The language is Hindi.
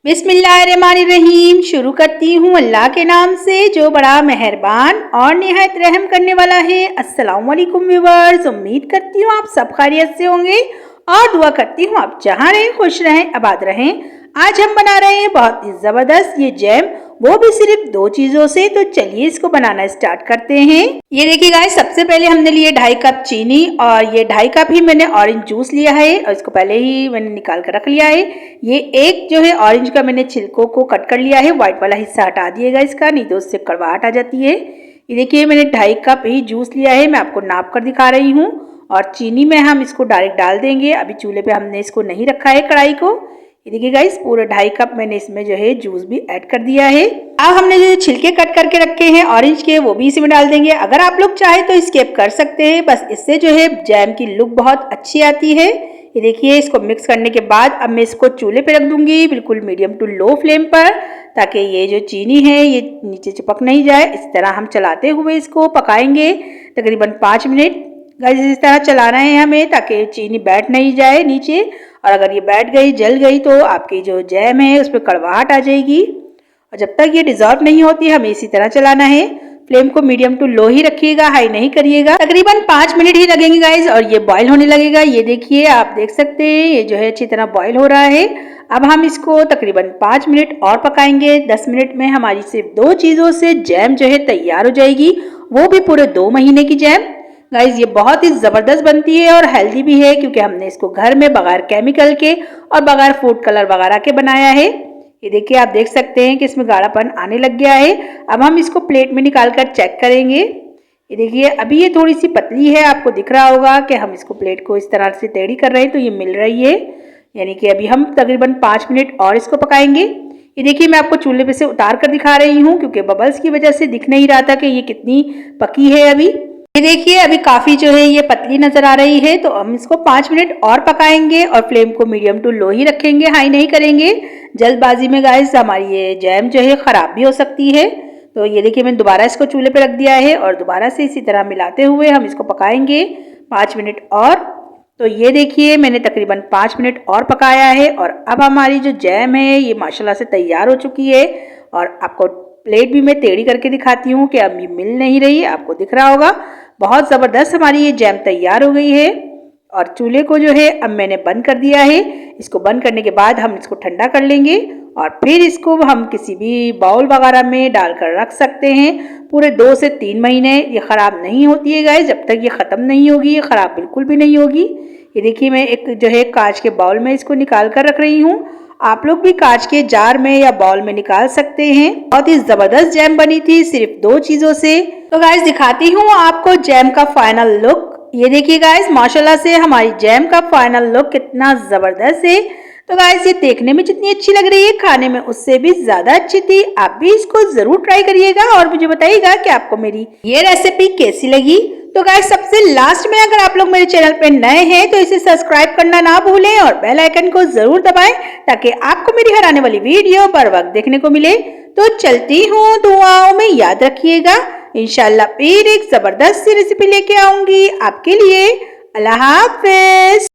बिस्मिल्लाहिर्रहमानिर्रहीम। शुरू करती हूँ अल्लाह के नाम से जो बड़ा मेहरबान और निहायत रहम करने वाला है। अस्सलाम वालेकुम व्यूअर्स, उम्मीद करती हूँ आप सब खैरियत से होंगे और दुआ करती हूँ आप जहाँ रहें खुश रहें आबाद रहें। आज हम बना रहे हैं बहुत ही ज़बरदस्त ये जैम, वो भी सिर्फ 2 चीज़ों से। तो चलिए इसको बनाना स्टार्ट करते हैं। ये देखिए गाइस, सबसे पहले हमने लिए 2.5 कप चीनी और ये 2.5 कप ही मैंने ऑरेंज जूस लिया है और इसको पहले ही मैंने निकाल कर रख लिया है। ये एक जो है ऑरेंज का मैंने छिलकों को कट कर लिया है, व्हाइट वाला हिस्सा हटा दिएगा इसका, नहीं तो उससे कड़वाहट आ जाती है। ये देखिए मैंने 2.5 कप ही जूस लिया है, मैं आपको नाप कर दिखा रही हूँ। और चीनी में हम इसको डायरेक्ट डाल देंगे, अभी चूल्हे पे हमने इसको नहीं रखा है कढ़ाई को। ये देखिए गाइस, पूरे 2.5 कप मैंने इसमें जो है जूस भी ऐड कर दिया है। अब हमने जो छिलके कट करके रखे हैं ऑरेंज के, वो भी इसमें डाल देंगे। अगर आप लोग चाहे तो स्किप कर सकते हैं, बस इससे जो है जैम की लुक बहुत अच्छी आती है। ये देखिए, इसको मिक्स करने के बाद अब मैं इसको चूल्हे पे रख दूंगी बिल्कुल मीडियम टू लो फ्लेम पर, ताकि ये जो चीनी है ये नीचे चिपक नहीं जाए। इस तरह हम चलाते हुए इसको पकाएंगे तकरीबन 5 मिनट। गाइस इस तरह चलाना है हमें ताकि चीनी बैठ नहीं जाए नीचे, और अगर ये बैठ गई जल गई तो आपकी जो जैम है उस पर कड़वाहट आ जाएगी। और जब तक ये डिजॉल्व नहीं होती हमें इसी तरह चलाना है। फ्लेम को मीडियम टू लो ही रखिएगा, हाई नहीं करिएगा। तकरीबन 5 मिनट ही लगेंगे गाइस और ये बॉईल होने लगेगा। ये देखिए, आप देख सकते हैं ये जो है अच्छी तरह बॉईल हो रहा है। अब हम इसको तकरीबन 5 मिनट और पकाएंगे। 10 मिनट में हमारी सिर्फ 2 चीज़ों से जैम जो है तैयार हो जाएगी, वो भी पूरे 2 महीने की जैम। गाइस ये बहुत ही ज़बरदस्त बनती है और हेल्दी भी है, क्योंकि हमने इसको घर में बगैर केमिकल के और बगैर फूड कलर वगैरह के बनाया है। ये देखिए, आप देख सकते हैं कि इसमें गाढ़ापन आने लग गया है। अब हम इसको प्लेट में निकाल कर चेक करेंगे। ये देखिए, अभी ये थोड़ी सी पतली है, आपको दिख रहा होगा कि हम इसको प्लेट को इस तरह से टेढ़ी कर रहे हैं तो ये मिल रही है। यानी कि अभी हम तकरीबन 5 मिनट और इसको पकाएंगे। ये देखिए, मैं आपको चूल्हे पे से उतार कर दिखा रही हूँ, क्योंकि बबल्स की वजह से दिख नहीं रहा था कि ये कितनी पकी है अभी। ये देखिए, अभी काफ़ी जो है ये पतली नज़र आ रही है, तो हम इसको 5 मिनट और पकाएंगे और फ्लेम को मीडियम टू लो ही रखेंगे, हाई नहीं करेंगे। जल्दबाजी में गाइस हमारी ये जैम जो है ख़राब भी हो सकती है। तो ये देखिए, मैंने दोबारा इसको चूल्हे पे रख दिया है और दोबारा से इसी तरह मिलाते हुए हम इसको पकाएंगे 5 मिनट और। तो ये देखिए, मैंने तकरीबन 5 मिनट और पकाया है और अब हमारी जो जैम है ये माशाल्लाह से तैयार हो चुकी है। और आपको प्लेट भी मैं टेढ़ी करके दिखाती हूँ कि अब ये मिल नहीं रही, आपको दिख रहा होगा। बहुत ज़बरदस्त हमारी ये जैम तैयार हो गई है। और चूल्हे को जो है अब मैंने बंद कर दिया है। इसको बंद करने के बाद हम इसको ठंडा कर लेंगे और फिर इसको हम किसी भी बाउल वगैरह में डालकर रख सकते हैं। पूरे 2 से 3 महीने ये ख़राब नहीं होती है गाइस, जब तक ये ख़त्म नहीं होगी ये ख़राब बिल्कुल भी नहीं होगी। ये देखिए, मैं एक जो है कांच के बाउल में इसको निकाल कर रख रही हूँ। आप लोग भी कांच के जार में या बाउल में निकाल सकते हैं। बहुत ही ज़बरदस्त जैम बनी थी सिर्फ 2 चीज़ों से। तो गाइस दिखाती हूँ आपको जैम का फाइनल लुक। ये देखिए गाइस, माशाल्लाह से हमारी जैम का फाइनल लुक कितना ज़बरदस्त है। तो गाइस ये देखने में जितनी अच्छी लग रही है, खाने में उससे भी ज़्यादा अच्छी थी। आप भी इसको ज़रूर ट्राई करिएगा और मुझे बताइएगा कि आपको मेरी ये रेसिपी कैसी लगी। तो गाइस सबसे लास्ट में, अगर आप लोग मेरे चैनल पे नए हैं तो इसे सब्सक्राइब करना ना भूलें और बेल आइकन को ज़रूर दबाएं, ताकि आपको मेरी हर आने वाली वीडियो बर वक्त देखने को मिले। तो चलती हूँ, दुआओं में याद रखिएगा। इंशाल्लाह फिर एक ज़बरदस्त सी रेसिपी लेके आऊंगी आपके लिए। अल्लाह हाफ़िज़।